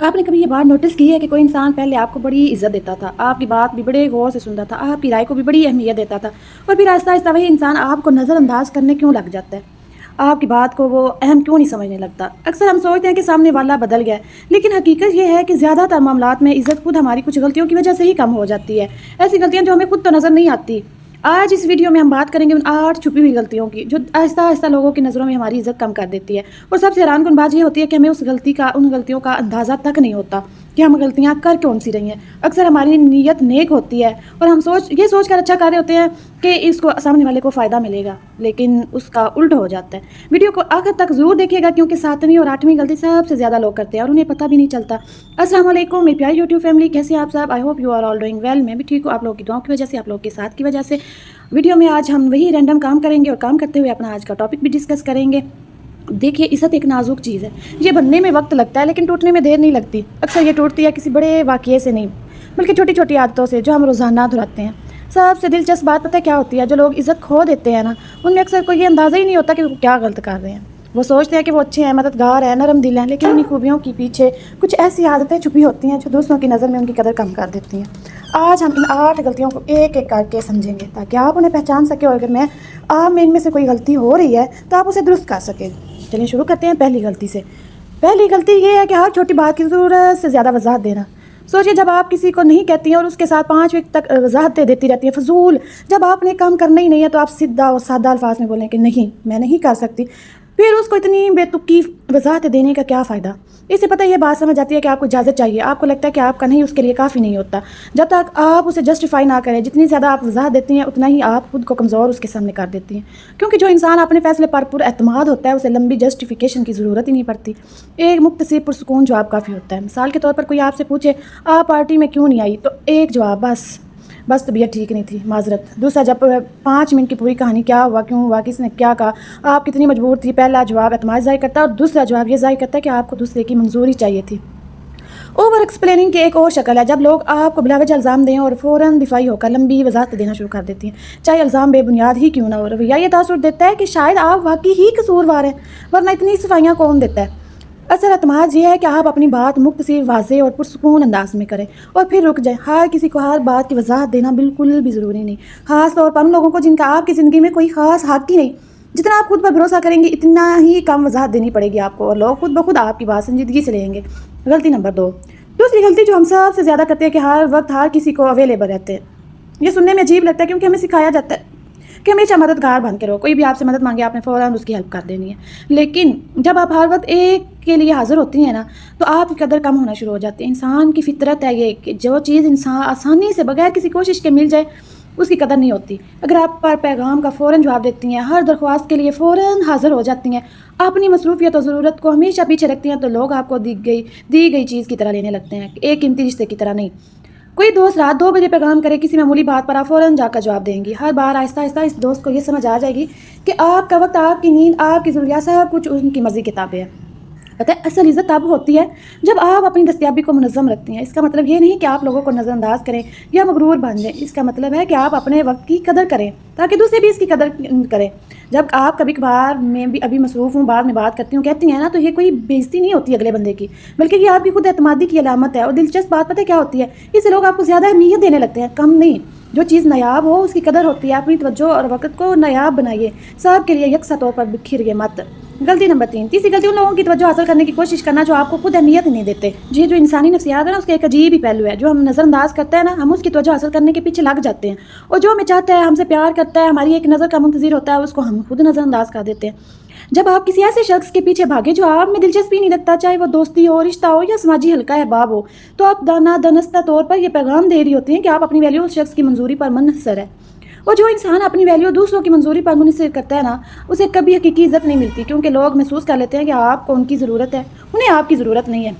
आपने कभी ये बात नोटिस की है कि कोई इंसान पहले आपको बड़ी इज्जत देता था, आपकी बात भी बड़े गौर से सुनता था, आपकी राय को भी बड़ी अहमियत देता था, और फिर आहिस्ता आहिस्ता वही इंसान आपको नज़रअंदाज करने क्यों लग जाता है? आपकी बात को वो अहम क्यों नहीं समझने लगता? अक्सर हम सोचते हैं कि सामने वाला बदल गया है, लेकिन हकीकत ये है कि ज़्यादातर मामलात में इज्जत खुद हमारी कुछ गलतियों की वजह से ही कम हो जाती है। ऐसी गलतियाँ जो हमें खुद तो नज़र नहीं आती। आज इस वीडियो में हम बात करेंगे उन 8 छुपी हुई गलतियों की, जो आहिस्ता आहिस्ता लोगों की नज़रों में हमारी इज्जत कम कर देती है। और सबसे हैरानकुन बात ये होती है कि हमें उन गलतियों का अंदाज़ा तक नहीं होता कि हम गलतियाँ कर कौन सी रही हैं। अक्सर हमारी नीयत नेक होती है और हम ये सोच कर अच्छा कर रहे होते हैं कि इसको सामने वाले को फ़ायदा मिलेगा, लेकिन उसका उल्टा हो जाता है। वीडियो को आखिर तक ज़रूर देखिएगा, क्योंकि 7वीं और 8वीं गलती सबसे ज़्यादा लोग करते हैं और उन्हें पता भी नहीं चलता। अस्सलाम वालेकुम मेरी प्यारी यूट्यूब फैमिली, कैसे हैं आप सब? I hope you are all doing well. मैं भी ठीक हूँ, आप लोगों की दुआओं की वजह से, आप लोगों के साथ की वजह से। वीडियो में आज हम वही रैंडम काम करेंगे और काम करते हुए अपना आज का टॉपिक भी डिस्कस करेंगे। देखिए, इज़्ज़त एक नाजुक चीज़ है। ये बनने में वक्त लगता है, लेकिन टूटने में देर नहीं लगती। अक्सर ये टूटती है किसी बड़े वाक़ये से नहीं, बल्कि छोटी छोटी आदतों से जो हम रोज़ाना दोहराते हैं। सबसे दिलचस्प बात पता है क्या होती है? जो लोग इज़्ज़त खो देते हैं ना, उनमें अक्सर को ये अंदाज़ा ही नहीं होता कि वो क्या गलत कर रहे हैं। वो सोचते हैं कि वो अच्छे हैं, मददगार हैं, नरम दिल हैं, लेकिन उन्हीं खूबियों के पीछे कुछ ऐसी आदतें छुपी होती हैं जो दूसरों की नज़र में उनकी कदर कम कर देती हैं। आज हम इन 8 गलतियों को एक एक करके समझेंगे, ताकि आप उन्हें पहचान सकें और अगर आप में इनमें से कोई गलती हो रही है तो आप उसे दुरुस्त कर सकें। चलिए शुरू करते हैं पहली गलती से। पहली गलती ये है कि हर छोटी बात की ज़रूरत से ज़्यादा वजाहत देना। सोचिए, जब आप किसी को नहीं कहती हैं और उसके साथ 5 मिनट तक वजाहतें देती रहती हैं फजूल। जब आपने काम करना ही नहीं है तो आप सीधा और सादा अल्फाज में बोलें कि नहीं, मैं नहीं कर सकती। फिर उसको इतनी बेतुकी वजाहत देने का क्या फ़ायदा? इससे पता ये बात समझ आती है कि आपको इजाज़त चाहिए। आपको लगता है कि आपका नहीं उसके लिए काफ़ी नहीं होता। जब तक आप उसे जस्टिफाई ना करें, जितनी ज़्यादा आप वजाहत देती हैं उतना ही आप खुद को कमज़ोर उसके सामने कर देती हैं। क्योंकि जो इंसान अपने फैसले पर पुरएतमाद होता है, उसे लंबी जस्टिफिकेशन की ज़रूरत ही नहीं पड़ती। एक मुख्तसर पुरसुकून जवाब काफ़ी होता है। मिसाल के तौर पर कोई आपसे पूछे, आप पार्टी में क्यों नहीं आई? तो एक जवाब, बस तबीयत ठीक नहीं थी, माजरत। दूसरा, जब 5 मिनट की पूरी कहानी, क्या हुआ, क्यों हुआ, किसने क्या कहा, आप कितनी मजबूर थी। पहला जवाब एतमाद ज़ाहिर करता है और दूसरा जवाब ये ज़ाहिर करता है कि आपको दूसरे की मंजूरी चाहिए थी। ओवर एक्सप्लेनिंग की एक और शक्ल है, जब लोग आपको बिलावजह इल्ज़ाम दें और फ़ौरन दिफाई होकर लंबी वजाहत देना शुरू कर देती हैं, चाहे इल्ज़ाम बेबुनियाद ही क्यों ना हो। रवैया ये तासुर देता है कि शायद आप वाकई ही कसूरवार हैं, वरना इतनी सफाइयाँ कौन देता है। असल एतमाद ये है कि आप अपनी बात मुख्तसर, वाज़ेह और पुरसुकून अंदाज में करें और फिर रुक जाएं। हर किसी को हर बात की वजाहत देना बिल्कुल भी ज़रूरी नहीं, ख़ास तौर पर उन लोगों को जिनका आपकी ज़िंदगी में कोई ख़ास हक़ ही नहीं। जितना आप खुद पर भरोसा करेंगे, इतना ही कम वजाहत देनी पड़ेगी आपको और लोग खुद ब खुद आपकी बात संजीदगी से लेंगे। गलती नंबर 2। दूसरी गलती जो हम सबसे ज़्यादा करते हैं कि हर वक्त हर किसी को अवेलेबल रहते हैं। ये सुनने में अजीब लगता है, क्योंकि हमें सिखाया जाता है कि हमेशा मददगार बन के रहो। कोई भी आपसे मदद मांगे, आपने फ़ौरन उसकी हेल्प कर देनी है। लेकिन जब आप हर वक्त एक के लिए हाजिर होती हैं ना, तो आपकी कदर कम होना शुरू हो जाती है। इंसान की फितरत है ये कि जो चीज़ इंसान आसानी से बगैर किसी कोशिश के मिल जाए, उसकी कदर नहीं होती। अगर आप पर पैगाम का फ़ौरन जवाब देती हैं, हर दरख्वास्त के लिए फ़ौरन हाजिर हो जाती हैं, अपनी मसरूफियत और ज़रूरत को हमेशा पीछे रखती हैं, तो लोग आपको दी गई चीज़ की तरह लेने लगते हैं, एक कीमती रिश्ते की तरह नहीं। कोई दोस्त रात 2 बजे पैगाम करे किसी मामूली बात पर, आप फ़ौरन जाकर जवाब देंगी। हर बार आहिस्ता आहिस्ता इस दोस्त को ये समझ आ जाएगी कि आपका वक्त, आपकी नींद, आपकी ज़रूरियात सब कुछ उनकी मर्ज़ी की ताबे है। पता है, असल इज़्ज़त तब होती है जब आप अपनी दस्तयाबी को मुनज़्ज़म रखती हैं। इसका मतलब ये नहीं कि आप लोगों को नज़रअंदाज करें या मगरूर बन जाएं। इसका मतलब है कि आप अपने वक्त की कदर करें ताकि दूसरे भी इसकी कदर करें। जब आप कभी कभार, मैं भी अभी मसरूफ़ हूँ, बाद में बात करती हूँ, कहती हैं ना, तो ये कोई बेइज्जती नहीं होती अगले बंदे की, बल्कि ये आपकी खुद एतमादी की अलामत है। और दिलचस्प बात पता है क्या होती है? इससे लोग आपको ज़्यादा अहमियत देने लगते हैं, कम नहीं। जो चीज़ नायाब हो उसकी कदर होती है। अपनी तवज्जो और वक्त को नायाब बनाइए, सब के लिए यकसा तौर पर बिखरिए मत। गलती नंबर 3। तीसरी गलती, उन लोगों की तवज्जो हासिल करने की कोशिश करना जो आपको खुद अहमियत नहीं देते। जी, जो इंसानी नफ्सियात है ना, उसका एक अजीब ही पहलू है। जो हम नज़रअंदाज करते हैं ना, हम उसकी तवज्जो हासिल करने के पीछे लग जाते हैं, और जो हमें चाहता है, हमसे प्यार करता है, हमारी एक नज़र का मुंतज़िर होता है, उसको हम खुद नज़रअंदाज कर देते हैं। जब आप किसी ऐसे शख्स के पीछे भागे जो आप में दिलचस्पी नहीं रखता, चाहे वो दोस्ती हो, रिश्ता हो या समाजी हल्का अहबाब हो, तो आप दानस्ता तौर पर यह पैगाम दे रही होती हैं कि आप अपनी वैल्यू उस शख्स की मंजूरी पर मुनहसर है। और जो इंसान अपनी वैल्यू दूसरों की मंजूरी पर मुनहसर करता है ना, उसे कभी हकीकी इज्जत नहीं मिलती, क्योंकि लोग महसूस कर लेते हैं कि आपको उनकी ज़रूरत है, उन्हें आपकी ज़रूरत नहीं है।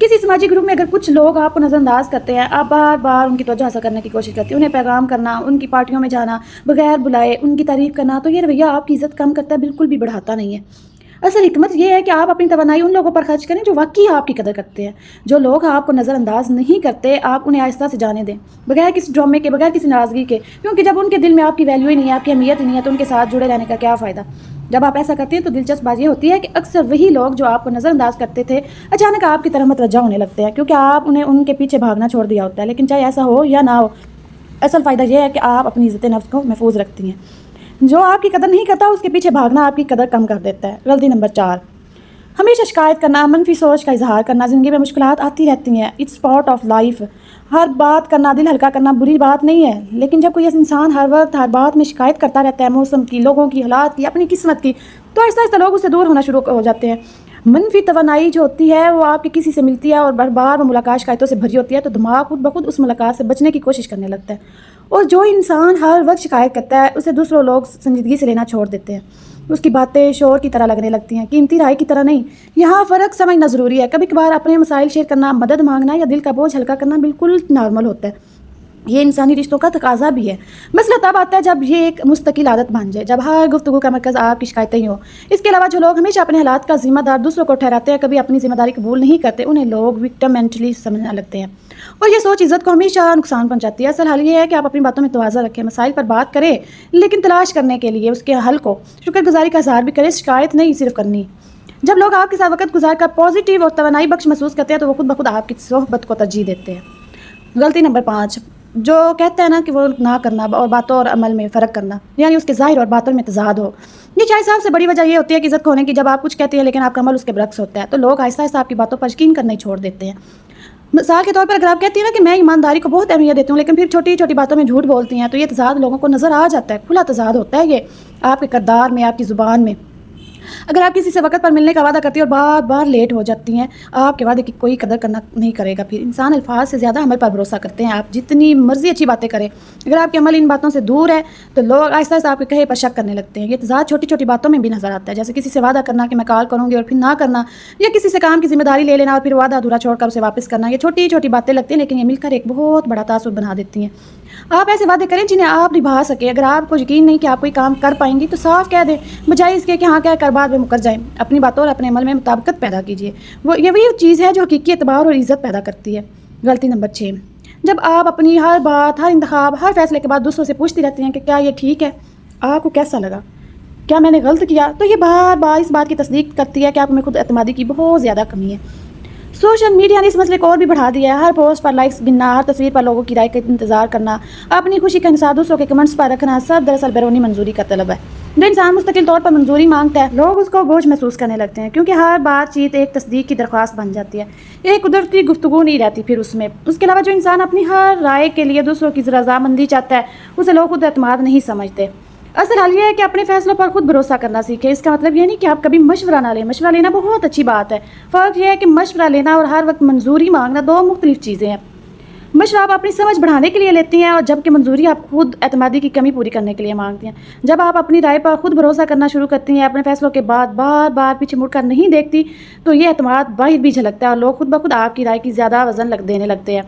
किसी समाजी ग्रुप में अगर कुछ लोग आपको नज़रअंदाज करते हैं, आप बार बार उनकी तवज्जो हासिल करने की कोशिश करती हैं, उन्हें पैगाम करना, उनकी पार्टियों में जाना, बगैर बुलाए उनकी तारीफ़ करना, तो ये रवैया आपकी इज़्ज़त कम करता है, बिल्कुल भी बढ़ाता नहीं है। اصل حکمت یہ ہے کہ آپ اپنی توانائی ان لوگوں پر خرچ کریں جو واقعی آپ کی قدر کرتے ہیں. جو لوگ آپ کو نظر انداز نہیں کرتے آپ انہیں آہستہ سے جانے دیں، بغیر کسی ڈرامے کے، بغیر کسی ناراضگی کے، کیونکہ جب ان کے دل میں آپ کی ویلیو ہی نہیں ہے، آپ کی اہمیت ہی نہیں ہے، تو ان کے ساتھ جڑے رہنے کا کیا فائدہ. جب آپ ایسا کرتے ہیں تو دلچسپ بات یہ ہوتی ہے کہ اکثر وہی لوگ جو آپ کو نظر انداز کرتے تھے اچانک آپ کی طرف متوجہ ہونے لگتے ہیں، کیونکہ آپ انہیں ان کے پیچھے بھاگنا چھوڑ دیا ہوتا ہے. لیکن چاہے ایسا ہو یا نہ ہو، اصل فائدہ یہ ہے کہ آپ اپنی عزت نفس کو محفوظ رکھتی ہیں. جو آپ کی قدر نہیں کرتا اس کے پیچھے بھاگنا آپ کی قدر کم کر دیتا ہے. غلطی نمبر 4، ہمیشہ شکایت کرنا، منفی سوچ کا اظہار کرنا. زندگی میں مشکلات آتی رہتی ہیں، اٹس پارٹ آف لائف. ہر بات کرنا، دل ہلکا کرنا بری بات نہیں ہے، لیکن جب کوئی انسان ہر وقت ہر بات میں شکایت کرتا رہتا ہے، موسم کی، لوگوں کی، حالات کی، اپنی قسمت کی، تو آہستہ آہستہ لوگ اس سے دور ہونا شروع ہو جاتے ہیں. منفی توانائی جو ہوتی ہے وہ آپ کی کسی سے ملتی ہے اور بار بار وہ ملاقات شکایتوں سے بھری ہوتی ہے، تو دماغ خود بخود اس ملاقات سے بچنے کی کوشش کرنے لگتا ہے. اور جو انسان ہر وقت شکایت کرتا ہے اسے دوسرے لوگ سنجیدگی سے لینا چھوڑ دیتے ہیں. اس کی باتیں شور کی طرح لگنے لگتی ہیں، قیمتی رائے کی طرح نہیں. یہاں فرق سمجھنا ضروری ہے. کبھی کبھار اپنے مسائل شیئر کرنا، مدد مانگنا یا دل کا بوجھ ہلکا کرنا بالکل نارمل ہوتا ہے. یہ انسانی رشتوں کا تقاضا بھی ہے. مسئلہ تب آتا ہے جب یہ ایک مستقل عادت بن جائے، جب ہر گفتگو کا مرکز آپ کی شکایتیں ہی ہوں. اس کے علاوہ جو لوگ ہمیشہ اپنے حالات کا ذمہ دار دوسروں کو ٹھہراتے ہیں، کبھی اپنی ذمہ داری قبول نہیں کرتے، انہیں لوگ وکٹم مینٹلی سمجھنے لگتے ہیں، اور یہ سوچ عزت کو ہمیشہ نقصان پہنچاتی ہے. اصل حل یہ ہے کہ آپ اپنی باتوں میں توازن رکھیں، مسائل پر بات کریں لیکن تلاش کرنے کے لیے اس کے حل کو شکر گزاری کا اظہار بھی کریں، شکایت نہیں صرف کرنی. جب لوگ آپ کے ساتھ وقت گزار کر پازیٹیو اور توانائی بخش محسوس کرتے ہیں تو وہ خود بخود آپ کی صحبت کو ترجیح دیتے ہیں. غلطی نمبر 5، جو کہتا ہے نا کہ وہ نہ کرنا اور باتوں اور عمل میں فرق کرنا، یعنی اس کے ظاہر اور باطن میں تضاد ہو. یہ شاید سب سے بڑی وجہ یہ ہوتی ہے کہ عزت کھونے کی. جب آپ کچھ کہتے ہیں لیکن آپ کا عمل اس کے برعکس ہوتا ہے تو لوگ آہستہ آہستہ آپ کی باتوں پر یقین کرنا ہی چھوڑ دیتے ہیں. مثال کے طور پر اگر آپ کہتی ہیں نا کہ میں ایمانداری کو بہت اہمیت دیتی ہوں لیکن پھر چھوٹی چھوٹی باتوں میں جھوٹ بولتی ہیں، تو یہ تضاد لوگوں کو نظر آ جاتا ہے. کھلا تضاد ہوتا ہے یہ آپ کے کردار میں، آپ کی زبان میں. اگر آپ کسی سے وقت پر ملنے کا وعدہ کرتی ہیں اور بار بار لیٹ ہو جاتی ہیں، آپ کے وعدے کی کوئی قدر کرنا نہیں کرے گا. پھر انسان الفاظ سے زیادہ عمل پر بھروسہ کرتے ہیں. آپ جتنی مرضی اچھی باتیں کریں، اگر آپ کے عمل ان باتوں سے دور ہے تو لوگ آہستہ آہستہ آپ کے کہے پر شک کرنے لگتے ہیں. یہ تضاد چھوٹی چھوٹی باتوں میں بھی نظر آتا ہے، جیسے کسی سے وعدہ کرنا کہ میں کال کروں گی اور پھر نہ کرنا، یا کسی سے کام کی ذمہ داری لے لینا اور پھر وعدہ ادھورا چھوڑ کر اسے واپس کرنا. یہ چھوٹی چھوٹی باتیں لگتی ہیں لیکن یہ مل کر ایک بہت بڑا تاثر بنا دیتی ہیں. آپ ایسے وعدے کریں جنہیں آپ نبھا سکیں. اگر آپ کو یقین نہیں کہ آپ کوئی کام کر پائیں گی تو صاف کہہ دیں، بجائے اس کے کہ ہاں کہہ کر بعد میں مکر جائیں. اپنی باتوں اور اپنے عمل میں مطابقت پیدا کیجیے. یہ وہی چیز ہے جو حقیقی اعتبار اور عزت پیدا کرتی ہے. غلطی نمبر 6، جب آپ اپنی ہر بات، ہر انتخاب، ہر فیصلے کے بعد دوسروں سے پوچھتی رہتی ہیں کہ کیا یہ ٹھیک ہے، آپ کو کیسا لگا، کیا میں نے غلط کیا، تو یہ بار بار اس بات کی تصدیق کرتی ہے کہ آپ میں خود اعتمادی کی بہت زیادہ کمی ہے. سوشل میڈیا نے اس مسئلے کو اور بھی بڑھا دیا ہے. ہر پوسٹ پر لائکس گننا، ہر تصویر پر لوگوں کی رائے کا انتظار کرنا، اپنی خوشی کا انحصار دوسروں کے کمنٹس پر رکھنا، سب دراصل بیرونی منظوری کا طلب ہے. جو انسان مستقل طور پر منظوری مانگتا ہے لوگ اس کو بوجھ محسوس کرنے لگتے ہیں، کیونکہ ہر بات چیت ایک تصدیق کی درخواست بن جاتی ہے. ایک قدرتی گفتگو نہیں رہتی پھر اس میں. اس کے علاوہ جو انسان اپنی ہر رائے کے لیے دوسروں کی رضامندی چاہتا ہے اسے لوگ خود اعتماد نہیں سمجھتے. اصل حال یہ ہے کہ اپنے فیصلوں پر خود بھروسہ کرنا سیکھیں. اس کا مطلب یہ نہیں کہ آپ کبھی مشورہ نہ لیں. مشورہ لینا بہت اچھی بات ہے. فرق یہ ہے کہ مشورہ لینا اور ہر وقت منظوری مانگنا دو مختلف چیزیں ہیں. مشورہ آپ اپنی سمجھ بڑھانے کے لیے لیتی ہیں اور جبکہ منظوری آپ خود اعتمادی کی کمی پوری کرنے کے لیے مانگتی ہیں. جب آپ اپنی رائے پر خود بھروسہ کرنا شروع کرتی ہیں، اپنے فیصلوں کے بعد بار بار پیچھے مڑ کر نہیں دیکھتی، تو یہ اعتماد باہر بھی جھلکتا ہے اور لوگ خود بخود آپ کی رائے کی زیادہ وزن دینے لگتے ہیں.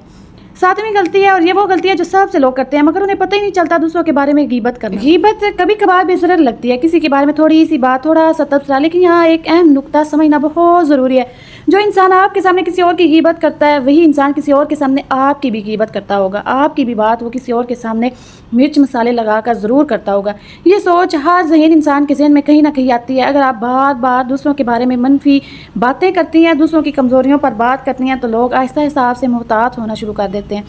7ویں غلطی ہے، اور یہ وہ غلطی ہے جو سب سے لوگ کرتے ہیں مگر انہیں پتہ ہی نہیں چلتا، دوسروں کے بارے میں غیبت کرنا. غیبت کبھی کبھار بے ضرر لگتی ہے، کسی کے بارے میں تھوڑی سی بات، تھوڑا سا تبصرہ، لیکن یہاں ایک اہم نقطہ سمجھنا بہت ضروری ہے. جو انسان آپ کے سامنے کسی اور کی غیبت کرتا ہے وہی انسان کسی اور کے سامنے آپ کی بھی غیبت کرتا ہوگا. آپ کی بھی بات وہ کسی اور کے سامنے مرچ مسالے لگا کر ضرور کرتا ہوگا. یہ سوچ ہر ذہین انسان کے ذہن میں کہیں نہ کہیں آتی ہے. اگر آپ بار بار دوسروں کے بارے میں منفی باتیں کرتی ہیں، دوسروں کی کمزوریوں پر بات کرتی ہیں، تو لوگ آہستہ آہستہ آپ سے محتاط ہونا شروع کر دیتے ہیں.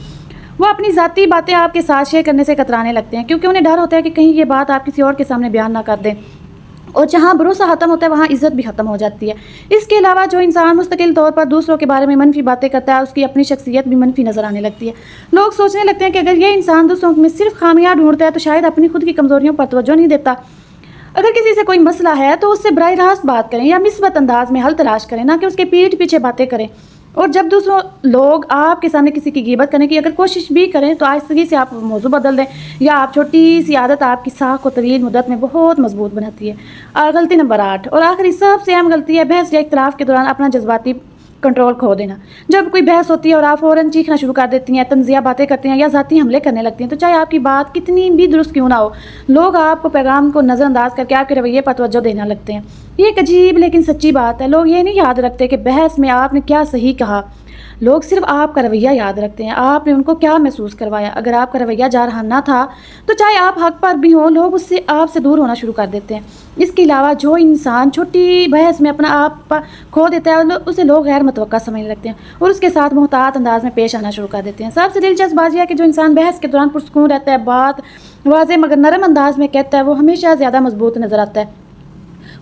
وہ اپنی ذاتی باتیں آپ کے ساتھ شیئر کرنے سے کترانے لگتے ہیں، کیونکہ انہیں ڈر ہوتا ہے کہ کہیں یہ بات آپ کسی اور کے سامنے بیان نہ کر دیں. اور جہاں بھروسہ ختم ہوتا ہے وہاں عزت بھی ختم ہو جاتی ہے. اس کے علاوہ جو انسان مستقل طور پر دوسروں کے بارے میں منفی باتیں کرتا ہے اس کی اپنی شخصیت بھی منفی نظر آنے لگتی ہے. لوگ سوچنے لگتے ہیں کہ اگر یہ انسان دوسروں میں صرف خامیاں ڈھونڈتا ہے تو شاید اپنی خود کی کمزوریوں پر توجہ نہیں دیتا. اگر کسی سے کوئی مسئلہ ہے تو اس سے براہ راست بات کریں یا مثبت انداز میں حل تلاش کریں، نہ کہ اس کے پیٹھ پیچھے باتیں کریں. اور جب دوسروں لوگ آپ کے سامنے کسی کی غیبت کرنے کی اگر کوشش بھی کریں تو آہستگی سے آپ موضوع بدل دیں، یا آپ چھوٹی سی عادت آپ کی ساکھ کو طویل مدت میں بہت مضبوط بناتی ہے. غلطی نمبر 8 اور آخری سب سے اہم غلطی ہے، بحث یا اختلاف کے دوران اپنا جذباتی कंट्रोल खो देना। जब कोई बहस होती है और आप फ़ौरन चीखना शुरू कर देती हैं, तंज़िया बातें करती हैं या ज़ाती हमले करने लगती हैं, तो चाहे आपकी बात कितनी भी दुरुस्त क्यों ना हो, लोग आपको पैगाम को नज़रअंदाज करके आपके रवैये पर तवज्जो देने लगते हैं। ये एक अजीब लेकिन सच्ची बात है। लोग ये नहीं याद रखते कि बहस में आपने क्या सही कहा, लोग सिर्फ आपका रवैया याद रखते हैं, आपने उनको क्या महसूस करवाया। अगर आपका रवैया जारहाना था तो चाहे आप हक पर भी हों, लोग उससे आपसे दूर होना शुरू कर देते हैं। इसके अलावा जो इंसान छोटी बहस में अपना आप खो देता है, उसे लोग गैर मुतवक्का समझने लगते हैं और उसके साथ मोहतात अंदाज में पेश आना शुरू कर देते हैं। सबसे दिलचस्प बात यह है कि जो इंसान बहस के दौरान पुरसुकून रहता है, बात वाज़ेह मगर नरम अंदाज में कहता है, वो हमेशा ज़्यादा मजबूत नज़र आता है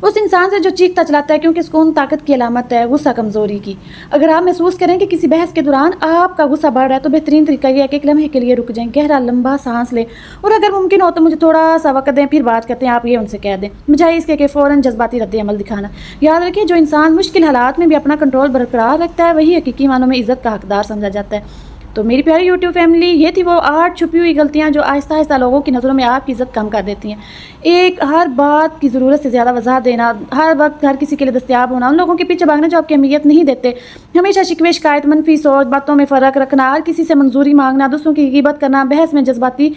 उस इंसान से जो चीखता चलाता है, क्योंकि सुकून ताकत की अलामत है, गुस्सा कमज़ोरी की। अगर आप महसूस करें कि किसी बहस के दौरान आपका गुस्सा बढ़ रहा है, तो बेहतरीन तरीका यह है कि एक लम्हे के लिए रुक जाएं, गहरा लंबा सांस लें और अगर मुमकिन हो तो मुझे थोड़ा सा वक्त दें, फिर बात करते हैं। आप ये उनसे कह दें, बजाय इसके कि फ़ौरन जज्बाती रद्द अमल दिखाना। याद रखिए, जो इंसान मुश्किल हालात में भी अपना कंट्रोल बरकरार रखता है, वही हकीकी मानों में इज़्ज़त का हकदार समझा जाता है। तो मेरी प्यारी यूट्यूब फैमिली, ये थी वो 8 छुपी हुई गलतियाँ जो आहिस्ता आहिस्ता लोगों की नज़रों में आपकी इज़्ज़त कम कर देती हैं। एक, हर बात की ज़रूरत से ज़्यादा वजाहत देना, हर वक्त हर किसी के लिए दस्तयाब होना, उन लोगों के पीछे भागना जो आपकी अहमियत नहीं देते, हमेशा शिकवे शिकायत, मनफी सोच, बातों में फ़र्क रखना, हर किसी से मंजूरी मांगना, दूसरों की ग़ीबत करना, बहस में जज्बाती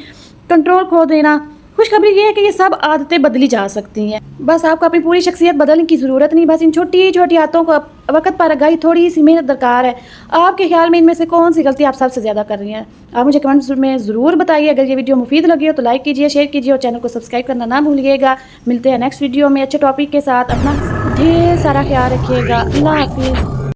कंट्रोल खो देना। खुशखबरी ये है कि ये सब आदतें बदली जा सकती हैं। बस आपको अपनी पूरी शख्सियत बदलने की ज़रूरत नहीं, बस इन छोटी छोटी आदतों को वक्त पर आगाही, थोड़ी सी मेहनत दरकार है। आपके ख्याल में इनमें से कौन सी गलती आप सबसे ज़्यादा कर रही हैं? आप मुझे कमेंट्स में ज़रूर बताइए। अगर ये वीडियो मुफीद लगी हो तो लाइक कीजिए, शेयर कीजिए और चैनल को सब्सक्राइब करना ना भूलिएगा। मिलते हैं नेक्स्ट वीडियो में अच्छे टॉपिक के साथ। अपना ढेर सारा ख्याल रखिएगा। अल्लाह हाफिज़।